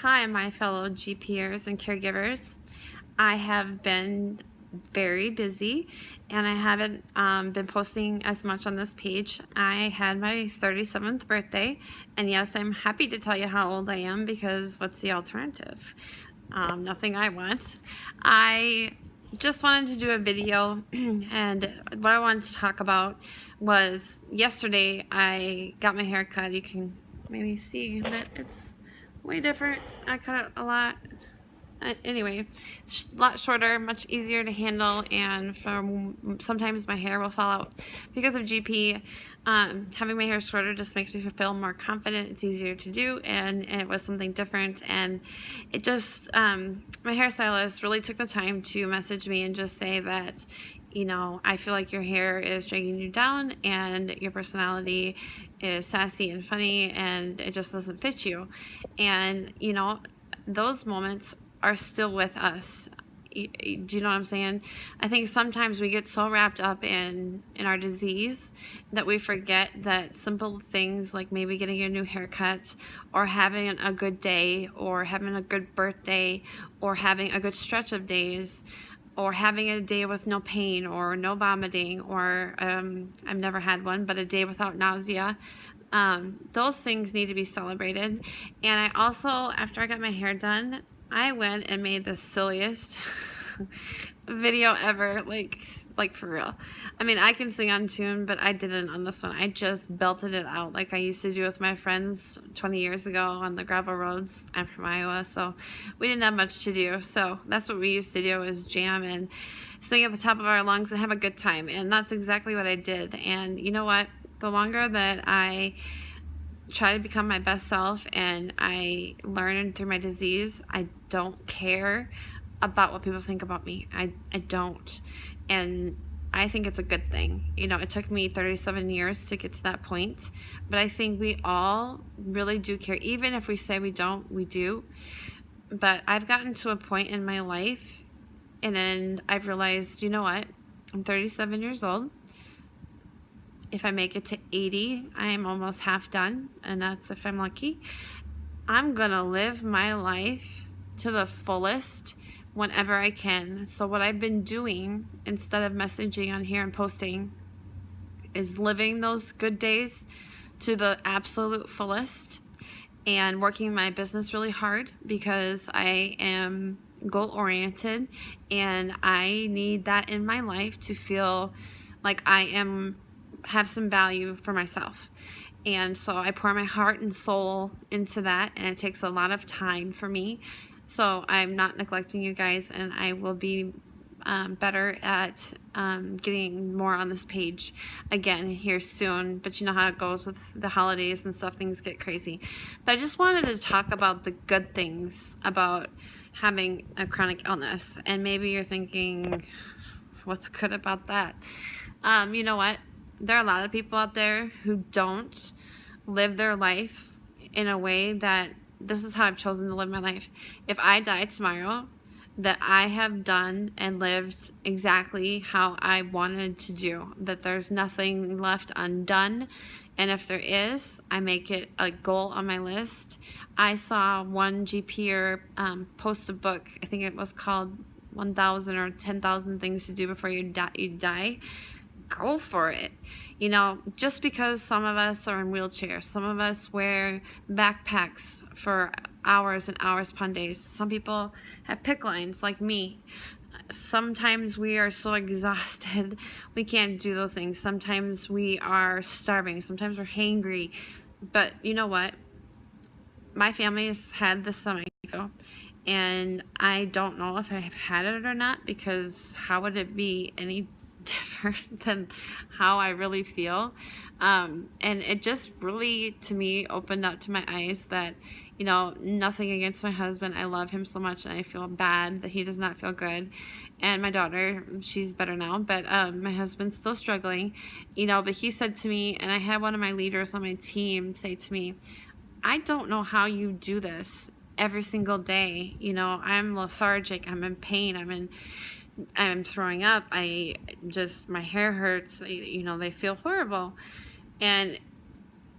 Hi, my fellow GPers and caregivers. I have been very busy and I haven't been posting as much on this page. I had my 37th birthday, and yes, I'm happy to tell you how old I am, because what's the alternative? Nothing I want. I just wanted to do a video and what I wanted to talk about was yesterday I got my hair cut. You can maybe see that it's way different. I cut it a lot. Anyway, it's a lot shorter, much easier to handle, and sometimes my hair will fall out because of GP. Having my hair shorter just makes me feel more confident. It's easier to do, and it was something different. And it just, my hairstylist really took the time to message me and just say that, I feel like your hair is dragging you down and your personality is sassy and funny and it just doesn't fit you. And, those moments are still with us. Do you know what I'm saying? I think sometimes we get so wrapped up in our disease that we forget that simple things like maybe getting a new haircut, or having a good day, or having a good birthday, or having a good stretch of days, or having a day with no pain or no vomiting, or I've never had one, but a day without nausea. Those things need to be celebrated. And I also, after I got my hair done, I went and made the silliest video ever, like for real. I mean, I can sing on tune, but I didn't on this one. I just belted it out like I used to do with my friends 20 years ago on the gravel roads. I'm from Iowa, so we didn't have much to do. So that's what we used to do, is jam and sing at the top of our lungs and have a good time. And that's exactly what I did. And you know what? The longer that I try to become my best self and I learn through my disease, I don't care about what people think about me. I don't. And I think it's a good thing. It took me 37 years to get to that point, but I think we all really do care. Even if we say we don't, we do. But I've gotten to a point in my life, and then I've realized, you know what? I'm 37 years old. If I make it to 80, I am almost half done, and that's if I'm lucky. I'm gonna live my life to the fullest whenever I can. So what I've been doing, instead of messaging on here and posting, is living those good days to the absolute fullest, and working my business really hard, because I am goal-oriented and I need that in my life to feel like I have some value for myself. And so I pour my heart and soul into that, and it takes a lot of time for me. So I'm not neglecting you guys, and I will be better at getting more on this page again here soon. But you know how it goes with the holidays and stuff, things get crazy. But I just wanted to talk about the good things about having a chronic illness. And maybe you're thinking, what's good about that? You know what? There are a lot of people out there who don't live their life in a way that, this is how I've chosen to live my life. If I die tomorrow, that I have done and lived exactly how I wanted to do, that there's nothing left undone. And if there is, I make it a goal on my list. I saw one GPer post a book. I think it was called 1,000 or 10,000 Things to Do Before You Die. Go for it. Just because some of us are in wheelchairs, some of us wear backpacks for hours and hours upon days. Some people have PICC lines like me. Sometimes we are so exhausted we can't do those things. Sometimes we are starving. Sometimes we're hangry. But you know what? My family has had this stomach ago, and I don't know if I've had it or not, because how would it be any different than how I really feel? And it just really, to me, opened up to my eyes that, nothing against my husband. I love him so much, and I feel bad that he does not feel good. And my daughter, she's better now, but my husband's still struggling, but he said to me, and I had one of my leaders on my team say to me, I don't know how you do this every single day. I'm lethargic, I'm in pain, I'm throwing up, my hair hurts, they feel horrible. And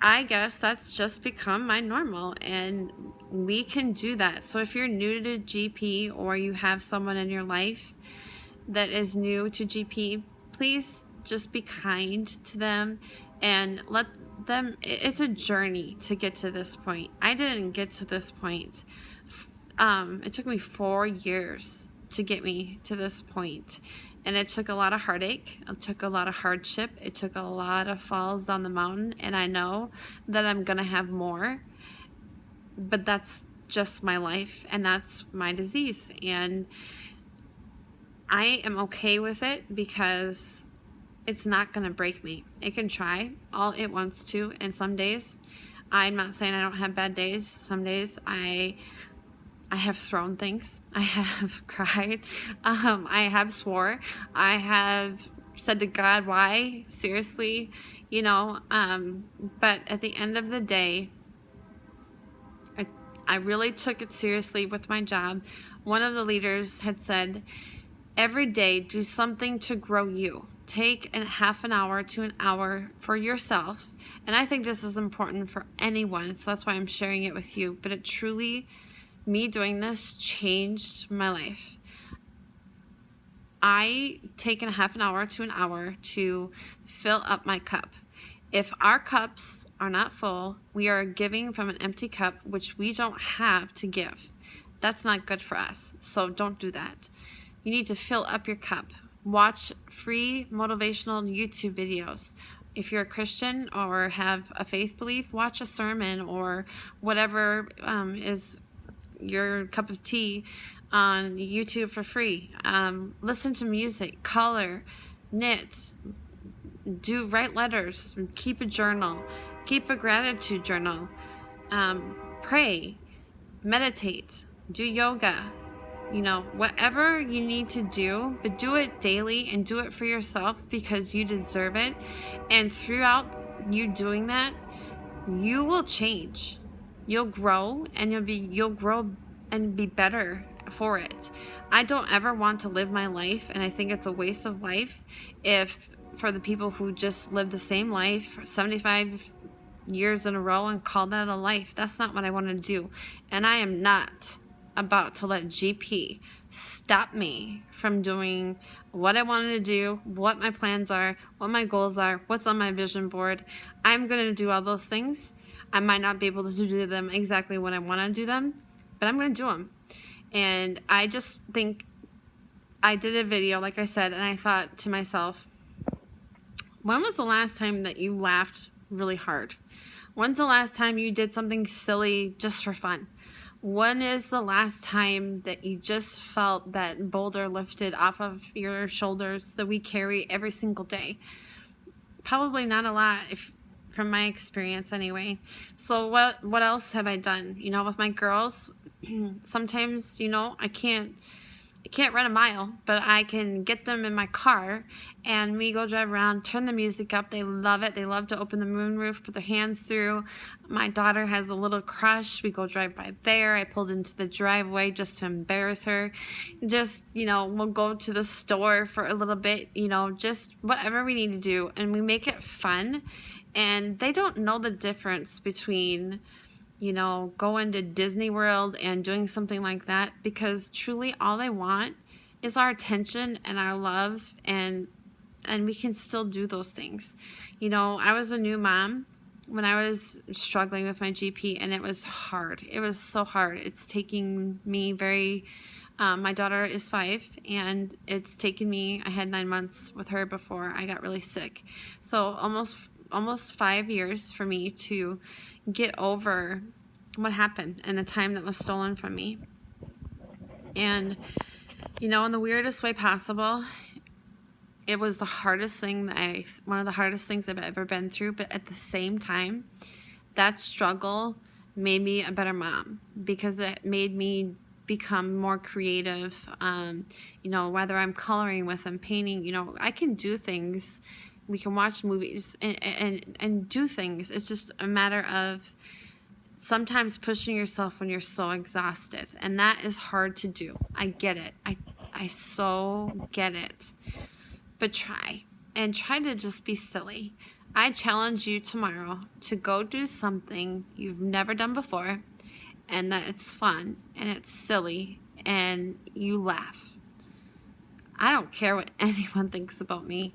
I guess that's just become my normal, and we can do that. So if you're new to GP, or you have someone in your life that is new to GP, please just be kind to them and let them. It's a journey to get to this point. I didn't get to this point. It took me 4 years to get me to this point. And it took a lot of heartache. It took a lot of hardship. It took a lot of falls down the mountain. And I know that I'm going to have more. But that's just my life. And that's my disease. And I am okay with it because it's not going to break me. It can try all it wants to. And some days, I'm not saying I don't have bad days. Some days I have thrown things. I have cried. I have swore. I have said to God, why? Seriously? But at the end of the day, I really took it seriously with my job. One of the leaders had said, every day do something to grow you. Take half an hour to an hour for yourself. And I think this is important for anyone, so that's why I'm sharing it with you. But it truly, me doing this changed my life. I take a half an hour to an hour to fill up my cup. If our cups are not full, we are giving from an empty cup, which we don't have to give. That's not good for us, so don't do that. You need to fill up your cup. Watch free motivational YouTube videos. If you're a Christian or have a faith belief, watch a sermon or whatever is your cup of tea on YouTube for free. Listen to music, color, knit, write letters, keep a journal, keep a gratitude journal, pray, meditate, do yoga, whatever you need to do, but do it daily and do it for yourself because you deserve it. And throughout you doing that, you will change. You'll grow, and you'll grow and be better for it. I don't ever want to live my life, and I think it's a waste of life if for the people who just live the same life for 75 years in a row and call that a life. That's not what I want to do. And I am not about to let GP stop me from doing what I wanted to do, what my plans are, what my goals are, what's on my vision board. I'm going to do all those things. I might not be able to do them exactly when I want to do them, but I'm going to do them. And I just think I did a video, like I said, and I thought to myself, when was the last time that you laughed really hard? When's the last time you did something silly just for fun? When is the last time that you just felt that boulder lifted off of your shoulders that we carry every single day? Probably not a lot, from my experience anyway. So what else have I done? With my girls, sometimes, I can't run a mile, but I can get them in my car and we go drive around, turn the music up. They love it. They love to open the moonroof, put their hands through. My daughter has a little crush. We go drive by there. I pulled into the driveway just to embarrass her. Just, we'll go to the store for a little bit, just whatever we need to do. And we make it fun. And they don't know the difference between going to Disney World and doing something like that, because truly all they want is our attention and our love, and we can still do those things. I was a new mom when I was struggling with my GP, and it was hard. It was so hard. It's taking me my daughter is 5, and it's taken me, I had 9 months with her before I got really sick. So almost 5 years for me to get over what happened and the time that was stolen from me. And, in the weirdest way possible, it was one of the hardest things I've ever been through. But at the same time, that struggle made me a better mom, because it made me become more creative. Whether I'm coloring with them, painting, I can do things. We can watch movies and do things. It's just a matter of sometimes pushing yourself when you're so exhausted. And that is hard to do. I get it. I so get it. But try to just be silly. I challenge you tomorrow to go do something you've never done before, and that it's fun and it's silly and you laugh. I don't care what anyone thinks about me.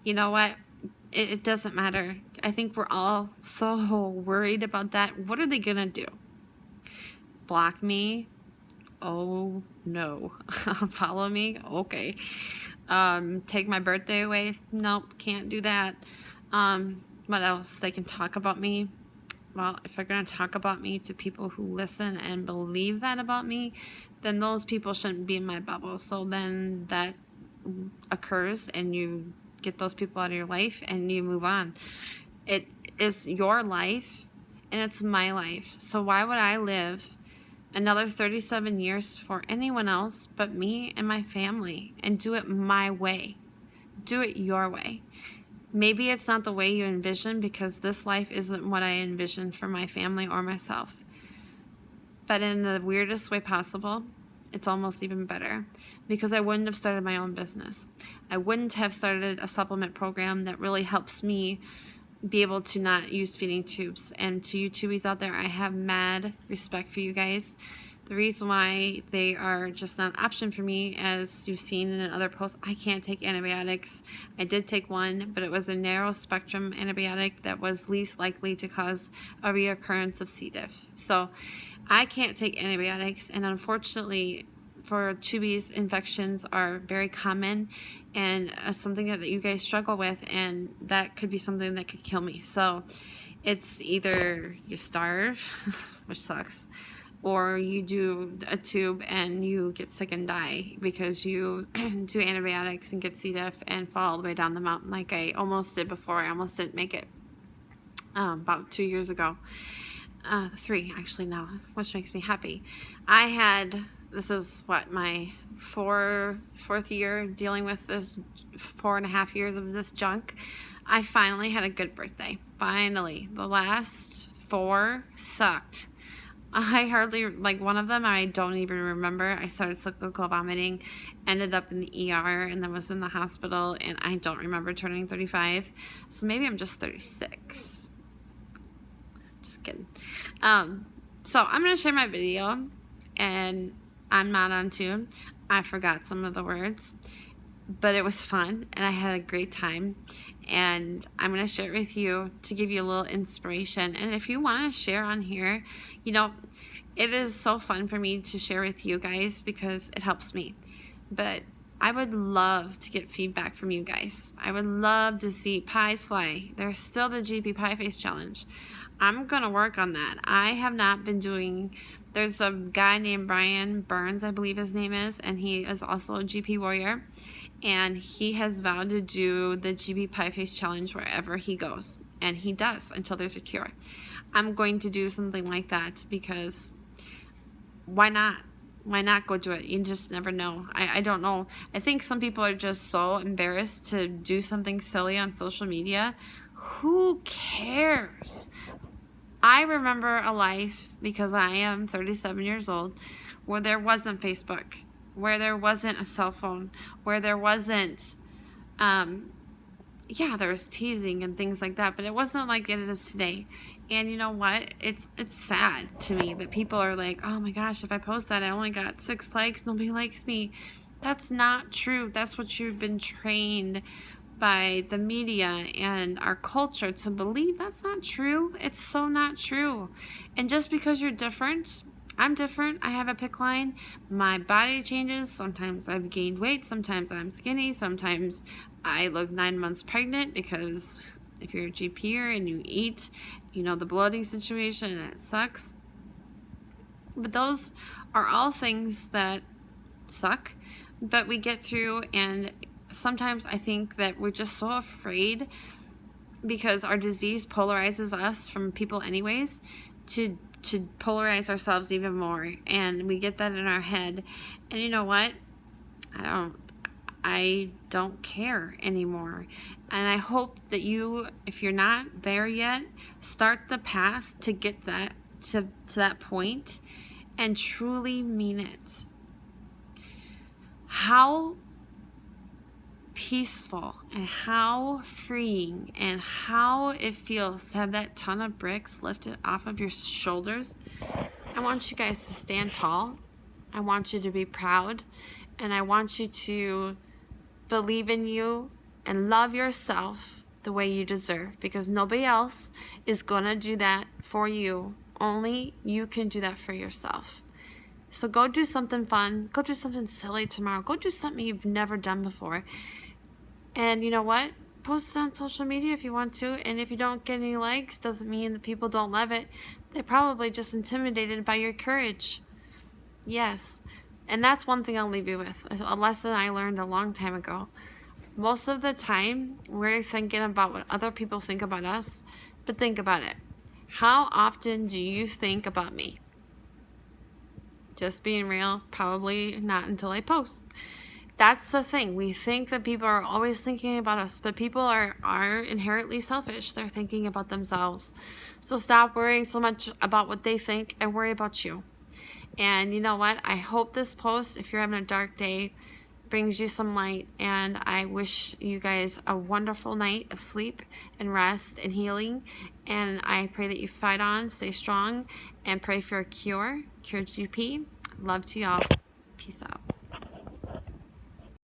You know what? It doesn't matter. I think we're all so worried about that. What are they gonna do? Block me? Oh no. Follow me? Okay. Take my birthday away? Nope, can't do that. What else? They can talk about me. Well, if they're going to talk about me to people who listen and believe that about me, then those people shouldn't be in my bubble. So then that occurs and you get those people out of your life and you move on. It is your life and it's my life. So why would I live another 37 years for anyone else but me and my family and do it my way? Do it your way. Maybe it's not the way you envision, because this life isn't what I envisioned for my family or myself. But in the weirdest way possible, it's almost even better, because I wouldn't have started my own business. I wouldn't have started a supplement program that really helps me be able to not use feeding tubes. And to you tubies out there, I have mad respect for you guys. The reason why they are just not an option for me, as you've seen in other posts, I can't take antibiotics. I did take one, but it was a narrow spectrum antibiotic that was least likely to cause a reoccurrence of C. diff. So I can't take antibiotics, and unfortunately for tubies, infections are very common and something that you guys struggle with, and that could be something that could kill me. So it's either you starve, which sucks, or you do a tube and you get sick and die because you do antibiotics and get C. diff and fall all the way down the mountain like I almost did before. I almost didn't make it about 2 years ago. 3 actually now, which makes me happy. This is what, my fourth year dealing with this 4.5 years of this junk. I finally had a good birthday. Finally. The last 4 sucked. I hardly, like one of them, I don't even remember. I started cyclical vomiting, ended up in the ER, and then was in the hospital, and I don't remember turning 35. So maybe I'm just 36. Just kidding. So I'm going to share my video, and I'm not on tune. I forgot some of the words, but it was fun, and I had a great time. And I'm going to share it with you to give you a little inspiration. And if you want to share on here, you know, it is so fun for me to share with you guys because it helps me. But I would love to get feedback from you guys. I would love to see pies fly. There's still the GP Pie Face Challenge. I'm going to work on that. I have not been doing... There's a guy named Brian Burns, I believe his name is, and he is also a GP warrior. And he has vowed to do the GP Pie Face Challenge wherever he goes. And he does until there's a cure. I'm going to do something like that because why not? Why not go do it? You just never know. I don't know. I think some people are just so embarrassed to do something silly on social media. Who cares? I remember a life, because I am 37 years old, where there wasn't Facebook, where there wasn't a cell phone, where there wasn't, there was teasing and things like that, but it wasn't like it is today. And you know what? It's sad to me that people are like, oh my gosh, if I post that, I only got 6 likes, nobody likes me. That's not true. That's what you've been trained by the media and our culture to believe. That's not true. It's so not true. And just because you're different, I'm different. I have a PICC line. My body changes. Sometimes I've gained weight. Sometimes I'm skinny. Sometimes I look 9 months pregnant, because if you're a GPer and you eat, you know the bloating situation, and it sucks. But those are all things that suck, but we get through. And sometimes I think that we're just so afraid, because our disease polarizes us from people anyways, to polarize ourselves even more, and we get that in our head. And you know what? I don't care anymore. And I hope that you, if you're not there yet, start the path to get that to that point and truly mean it. How peaceful and how freeing and how it feels to have that ton of bricks lifted off of your shoulders, I want you guys to stand tall. I want you to be proud, and I want you to believe in you and love yourself the way you deserve, because nobody else is going to do that for you. Only you can do that for yourself. So go do something fun. Go do something silly tomorrow. Go do something you've never done before. And you know what? Post it on social media if you want to. And if you don't get any likes, doesn't mean that people don't love it. They're probably just intimidated by your courage. Yes. And that's one thing I'll leave you with. A lesson I learned a long time ago. Most of the time, we're thinking about what other people think about us. But think about it. How often do you think about me? Just being real, probably not until I post. That's the thing. We think that people are always thinking about us, but people are inherently selfish. They're thinking about themselves. So stop worrying so much about what they think and worry about you. And you know what? I hope this post, if you're having a dark day, brings you some light. And I wish you guys a wonderful night of sleep and rest and healing. And I pray that you fight on, stay strong, and pray for a cure GP. Love to y'all. Peace out.